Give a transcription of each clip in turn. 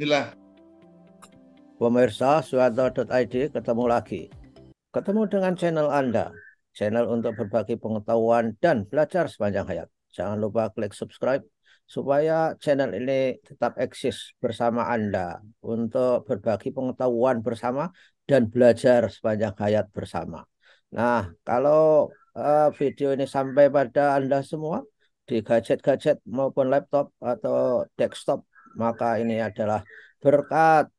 Alhamdulillah. Pemirsa Suwanto.id ketemu lagi. Ketemu dengan channel Anda. Channel untuk berbagi pengetahuan dan belajar sepanjang hayat. Jangan lupa klik subscribe supaya channel ini tetap eksis bersama Anda untuk berbagi pengetahuan bersama dan belajar sepanjang hayat bersama. Nah, kalau video ini sampai pada Anda semua di gadget-gadget maupun laptop atau desktop, maka ini adalah berkat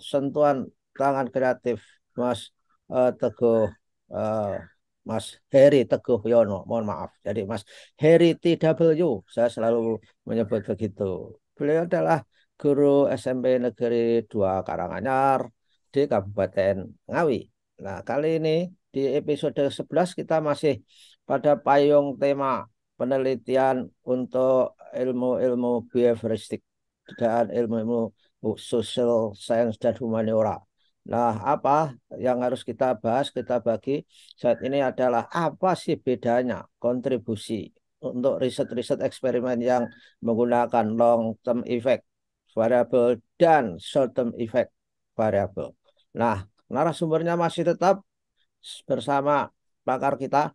sentuhan tangan kreatif Mas Teguh eh, Mas Heri Teguh Yono, mohon maaf. Jadi Mas Heri TW, saya selalu menyebut begitu. Beliau adalah guru SMP Negeri 2 Karanganyar di Kabupaten Ngawi. Nah, kali ini di episode 11 kita masih pada payung tema penelitian untuk ilmu-ilmu behavioristik dan ilmu-ilmu social science dan humaniora. Nah, apa yang harus kita bahas, kita bagi saat ini adalah apa sih bedanya kontribusi untuk riset-riset eksperimen yang menggunakan long term effect variable dan short term effect variable. Nah, narasumbernya masih tetap bersama pakar kita,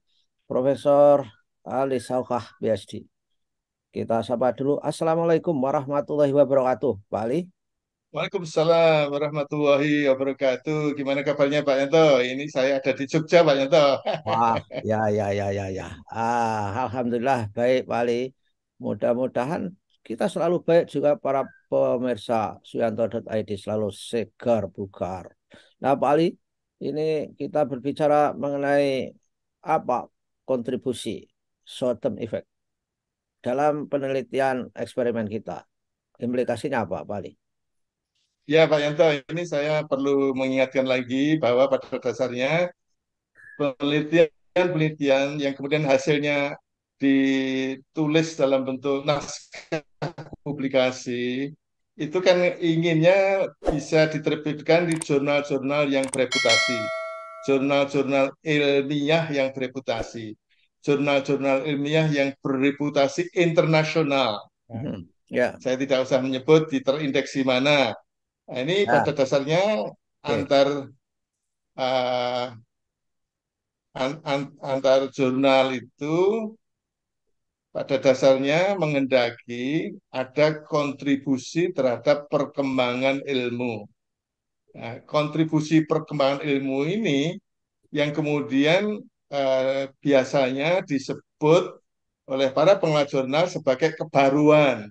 Profesor Ali Saukah, PhD. Kita sapa dulu. Assalamualaikum warahmatullahi wabarakatuh, Pak Ali. Waalaikumsalam warahmatullahi wabarakatuh. Gimana kabarnya Pak Yanto? Ini saya ada di Jogja, Pak Yanto. Wah, ya, ya, ya, ya, ya. Alhamdulillah baik, Pak Ali. Mudah-mudahan kita selalu baik juga para pemirsa Suyanto.id selalu segar bugar. Nah, Pak Ali, ini kita berbicara mengenai apa kontribusi short term effect dalam penelitian eksperimen kita. Implikasinya apa, Pak Ali? Ya Pak Yanto, ini saya perlu mengingatkan lagi bahwa pada dasarnya penelitian-penelitian yang kemudian hasilnya ditulis dalam bentuk naskah publikasi, itu kan inginnya bisa diterbitkan di jurnal-jurnal yang bereputasi, jurnal-jurnal ilmiah yang bereputasi, jurnal-jurnal ilmiah yang bereputasi internasional. Nah, Mhm. Ya, saya tidak usah menyebut di terindeksi mana. Nah, ini ya, pada dasarnya oke. antar antar jurnal itu pada dasarnya mengendaki ada kontribusi terhadap perkembangan ilmu. Nah, kontribusi perkembangan ilmu ini yang kemudian biasanya disebut oleh para pengelola jurnal sebagai kebaruan.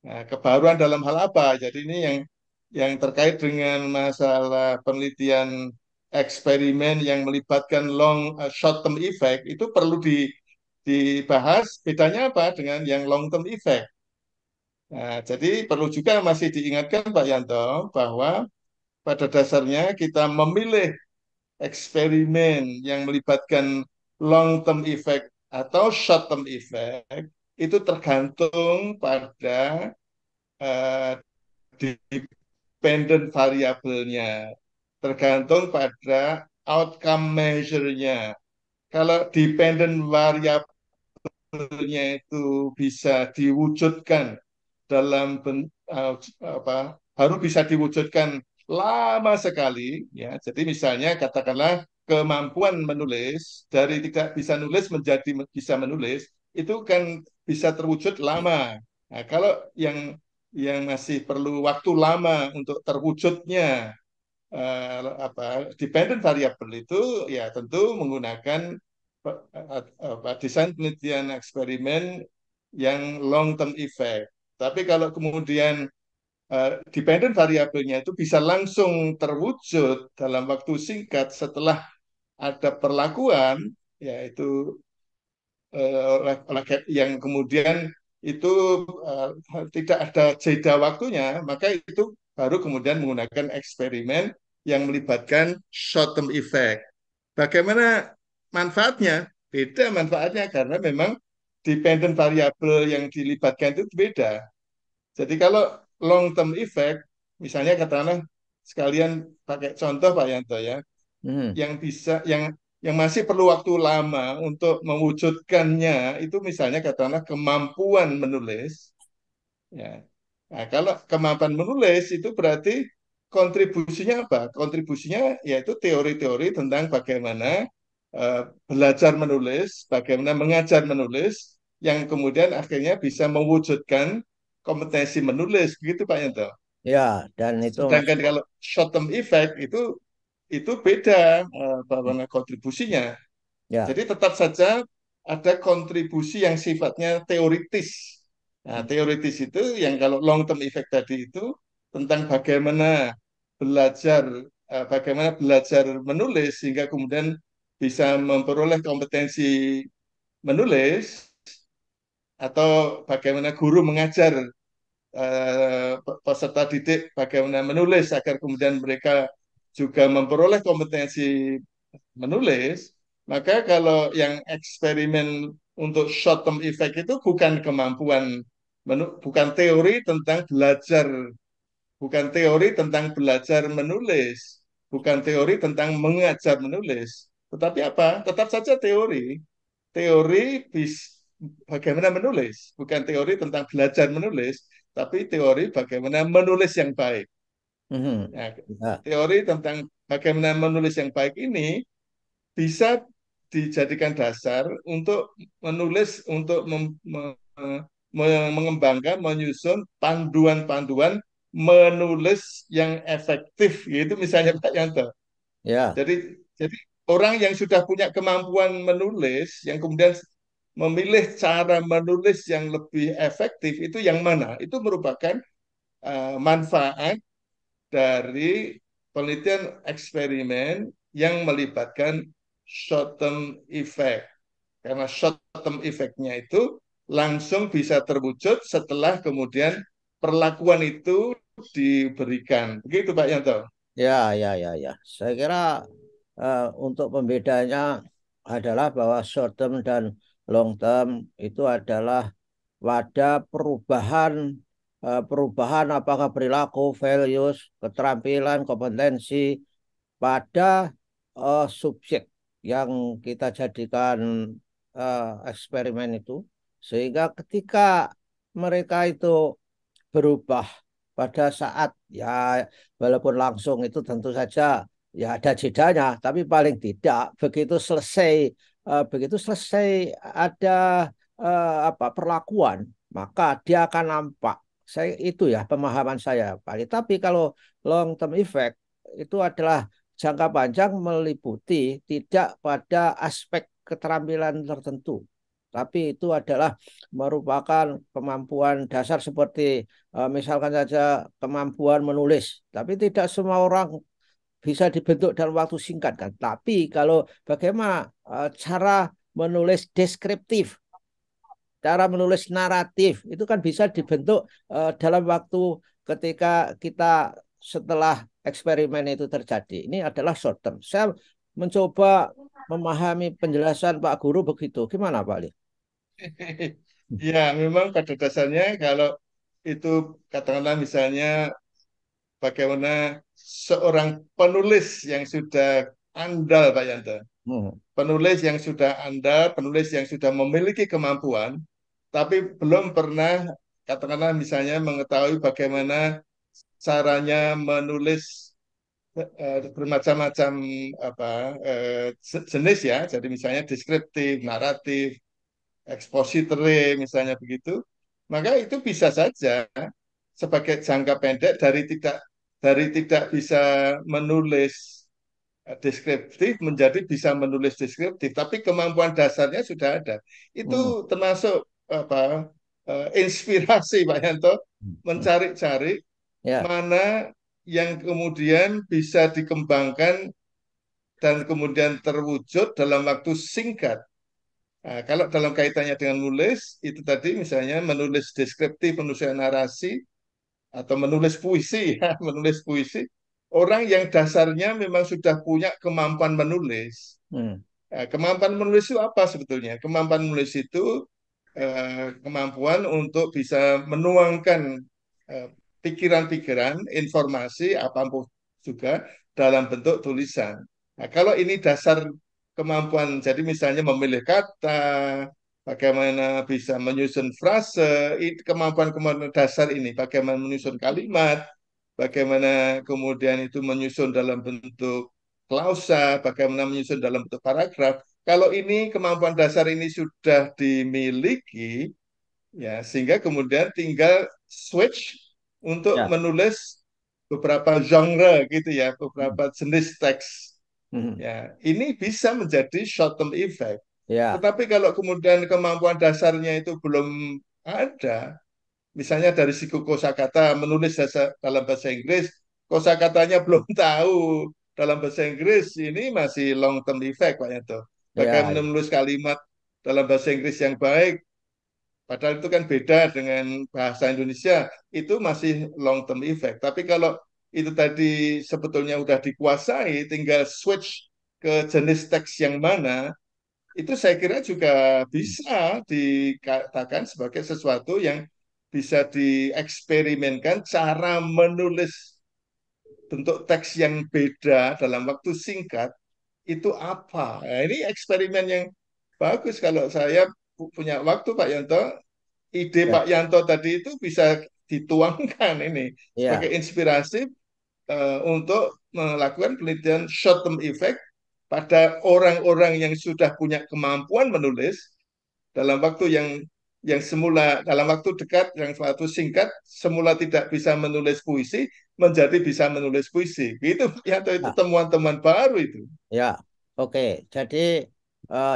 Nah, kebaruan dalam hal apa? Jadi ini yang terkait dengan masalah penelitian eksperimen yang melibatkan short term effect itu perlu dibahas bedanya apa dengan yang long term effect. Nah, jadi perlu juga masih diingatkan Pak Yanto bahwa pada dasarnya kita memilih eksperimen yang melibatkan long term effect atau short term effect itu tergantung pada eh, dependent variabelnya, tergantung pada outcome measure-nya. Kalau dependent variabelnya itu bisa diwujudkan dalam apa, baru bisa diwujudkan lama sekali, ya. Jadi misalnya katakanlah kemampuan menulis dari tidak bisa nulis menjadi bisa menulis itu kan bisa terwujud lama. Nah, kalau yang masih perlu waktu lama untuk terwujudnya apa dependent variable itu ya tentu menggunakan desain penelitian eksperimen yang long term effect. Tapi kalau kemudian dependent variabelnya itu bisa langsung terwujud dalam waktu singkat setelah ada perlakuan, yaitu yang kemudian itu uh, tidak ada jeda waktunya, maka itu baru kemudian menggunakan eksperimen yang melibatkan short term effect. Bagaimana manfaatnya? Beda manfaatnya karena memang dependent variable yang dilibatkan itu beda. Jadi kalau long term effect, misalnya katakanlah sekalian pakai contoh Pak Yanto ya, Mhm. yang bisa yang masih perlu waktu lama untuk mewujudkannya itu misalnya katakanlah kemampuan menulis, ya. Nah, kalau kemampuan menulis itu berarti kontribusinya apa? Kontribusinya yaitu teori-teori tentang bagaimana eh, belajar menulis, bagaimana mengajar menulis, yang kemudian akhirnya bisa mewujudkan kompetensi menulis, begitu Pak Yanto. Ya, dan itu Sedangkan masuk. kalau short term effect itu beda bagaimana kontribusinya. Ya. Jadi tetap saja ada kontribusi yang sifatnya teoritis. Nah, teoritis itu yang kalau long term effect tadi itu tentang bagaimana belajar menulis sehingga kemudian bisa memperoleh kompetensi menulis atau bagaimana guru mengajar peserta didik bagaimana menulis agar kemudian mereka juga memperoleh kompetensi menulis, maka kalau yang eksperimen untuk short term effect itu bukan kemampuan, bukan teori tentang belajar, bukan teori tentang belajar menulis, bukan teori tentang mengajar menulis, tetapi apa? Tetap saja teori, teori bagaimana menulis, bukan teori tentang belajar menulis, tapi teori bagaimana menulis yang baik. Mhm. Nah, Ya. teori tentang bagaimana menulis yang baik ini bisa dijadikan dasar untuk menulis, untuk mengembangkan, menyusun panduan-panduan menulis yang efektif, gitu misalnya Pak Yanto. Ya. Jadi orang yang sudah punya kemampuan menulis, yang kemudian memilih cara menulis yang lebih efektif itu yang mana? Itu merupakan manfaat dari penelitian eksperimen yang melibatkan short term effect. Karena short term effect-nya itu langsung bisa terwujud setelah kemudian perlakuan itu diberikan. Begitu Pak Yanto. Ya, ya, ya, ya. Saya kira untuk pembedanya adalah bahwa short term dan long term itu adalah wadah perubahan, perubahan apakah perilaku, values, keterampilan, kompetensi pada subjek yang kita jadikan eksperimen itu, sehingga ketika mereka itu berubah pada saat ya, walaupun langsung itu tentu saja ya ada jedanya, tapi paling tidak begitu selesai ada apa perlakuan, maka dia akan nampak. Saya itu ya pemahaman saya paling. Tapi kalau long term effect itu adalah jangka panjang, meliputi tidak pada aspek keterampilan tertentu, tapi itu adalah merupakan kemampuan dasar seperti misalkan saja kemampuan menulis. Tapi tidak semua orang bisa dibentuk dalam waktu singkat kan. Tapi kalau bagaimana cara menulis deskriptif, cara menulis naratif itu kan bisa dibentuk dalam waktu ketika kita setelah eksperimen itu terjadi. Ini adalah short term. Saya mencoba memahami penjelasan Pak Guru begitu. Gimana Pak Ali? Ya, memang pada dasarnya kalau itu katakanlah misalnya bagaimana seorang penulis yang sudah andal Pak Yanto. Hmm. Penulis yang sudah andal, penulis yang sudah memiliki kemampuan, tapi belum pernah katakanlah misalnya mengetahui bagaimana caranya menulis bermacam-macam apa jenis ya. Jadi misalnya deskriptif, naratif, ekspositori misalnya begitu, maka itu bisa saja sebagai jangka pendek dari tidak bisa menulis deskriptif menjadi bisa menulis deskriptif, tapi kemampuan dasarnya sudah ada. Hmm. Itu termasuk apa inspirasi Pak Yanto Hmm. mencari-cari Ya. mana yang kemudian bisa dikembangkan dan kemudian terwujud dalam waktu singkat. Nah, kalau dalam kaitannya dengan menulis, itu tadi misalnya menulis deskriptif, menulis narasi, atau menulis puisi, ya, menulis puisi, orang yang dasarnya memang sudah punya kemampuan menulis. Hmm. Nah, kemampuan menulis itu apa sebetulnya? Kemampuan menulis itu kemampuan untuk bisa menuangkan eh, pikiran-pikiran, informasi, apapun juga dalam bentuk tulisan. Nah, kalau ini dasar kemampuan, jadi misalnya memilih kata, bagaimana bisa menyusun frase, kemampuan-kemampuan dasar ini, bagaimana menyusun kalimat, bagaimana kemudian itu menyusun dalam bentuk klausa, bagaimana menyusun dalam bentuk paragraf. Kalau ini kemampuan dasar ini sudah dimiliki, ya sehingga kemudian tinggal switch untuk Ya. menulis beberapa genre gitu ya, beberapa jenis teks. Mhm. Ya, ini bisa menjadi short term effect. Ya. Tetapi kalau kemudian kemampuan dasarnya itu belum ada, misalnya dari segi kosakata menulis dalam bahasa Inggris, kosakatanya belum tahu dalam bahasa Inggris, ini masih long term effect Pak Yanto. Ya. Bagaimana menulis kalimat dalam bahasa Inggris yang baik, padahal itu kan beda dengan bahasa Indonesia, itu masih long term effect. Tapi kalau itu tadi sebetulnya udah dikuasai, tinggal switch ke jenis teks yang mana, itu saya kira juga bisa dikatakan sebagai sesuatu yang bisa dieksperimenkan cara menulis bentuk teks yang beda dalam waktu singkat itu apa. Nah, ini eksperimen yang bagus kalau saya punya waktu Pak Yanto, ide Ya. Pak Yanto tadi itu bisa dituangkan ini sebagai Ya. inspirasi untuk melakukan penelitian short term effect pada orang-orang yang sudah punya kemampuan menulis dalam waktu yang semula dalam waktu dekat yang waktu singkat semula tidak bisa menulis puisi menjadi bisa menulis puisi itu ya itu Ya. temuan-temuan baru itu. Ya. Oke. Jadi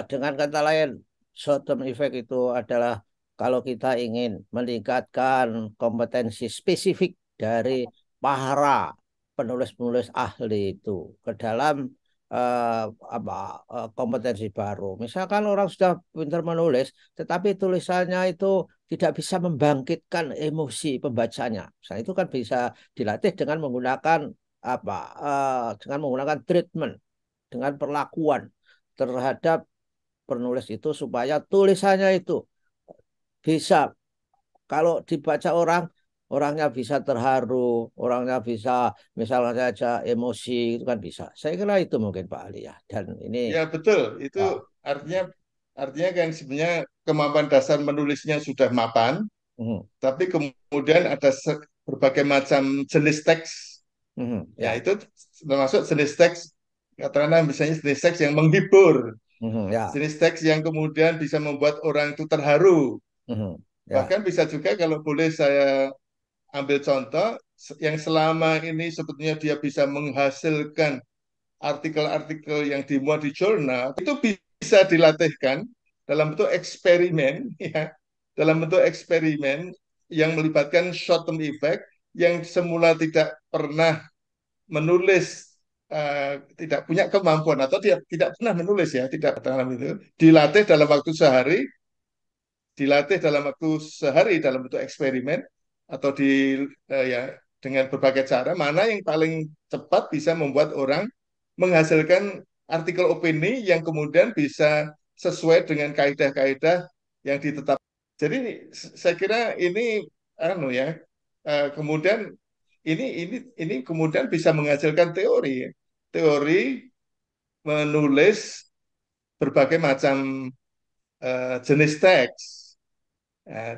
dengan kata lain, short term effect itu adalah kalau kita ingin meningkatkan kompetensi spesifik dari para penulis-penulis ahli itu ke dalam eh, apa kompetensi baru. Misalkan orang sudah pintar menulis, tetapi tulisannya itu tidak bisa membangkitkan emosi pembacanya. Misalnya itu kan bisa dilatih dengan menggunakan apa dengan menggunakan treatment, dengan perlakuan terhadap penulis itu supaya tulisannya itu bisa kalau dibaca orang, orangnya bisa terharu, orangnya bisa misalnya saja emosi itu kan bisa. Saya kira itu mungkin Pak Ali ya. Dan ini Ya betul itu ya, artinya artinya kan sebenarnya kemampuan dasar menulisnya sudah mapan mhm, tapi kemudian ada berbagai macam jenis teks. mhm, Ya, ya, itu termasuk jenis teks, katakanlah misalnya jenis teks yang menghibur, mhm, ya, jenis teks yang kemudian bisa membuat orang itu terharu. mhm, ya, Bahkan bisa juga kalau boleh saya ambil contoh, yang selama ini sebetulnya dia bisa menghasilkan artikel-artikel yang dimuat di jurnal, itu bisa dilatihkan dalam bentuk eksperimen, ya, dalam bentuk eksperimen yang melibatkan short term effect yang semula tidak pernah menulis tidak punya kemampuan atau dia tidak pernah menulis ya tidak dalam itu dilatih dalam waktu sehari dilatih dalam waktu sehari dalam bentuk eksperimen atau ya dengan berbagai cara mana yang paling cepat bisa membuat orang menghasilkan artikel opini yang kemudian bisa sesuai dengan kaidah-kaidah yang ditetapkan. Jadi saya kira ini anu ya kemudian ini kemudian bisa menghasilkan teori, teori menulis berbagai macam jenis teks.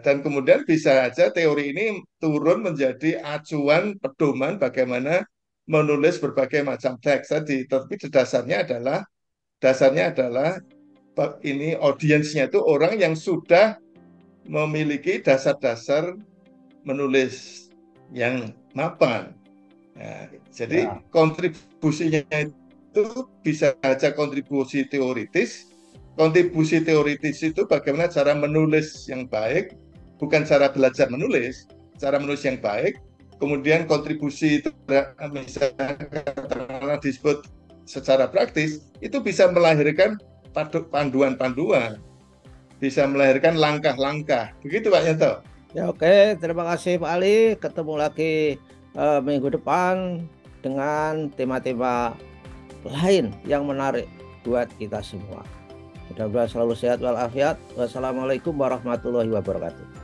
Dan kemudian bisa saja teori ini turun menjadi acuan pedoman bagaimana menulis berbagai macam teks tadi. Tapi dasarnya adalah ini audiensnya itu orang yang sudah memiliki dasar-dasar menulis yang mapan. Nah, jadi ya, kontribusinya itu bisa saja kontribusi teoritis. Kontribusi teoritis itu bagaimana cara menulis yang baik, bukan cara belajar menulis, cara menulis yang baik. Kemudian kontribusi itu misalnya disebut secara praktis, itu bisa melahirkan panduan-panduan, bisa melahirkan langkah-langkah. Begitu Pak Yanto. ya, oke. Terima kasih Pak Ali. Ketemu lagi minggu depan dengan tema-tema lain yang menarik buat kita semua. Mudah-mudahan selalu sehat walafiat. Wassalamualaikum warahmatullahi wabarakatuh.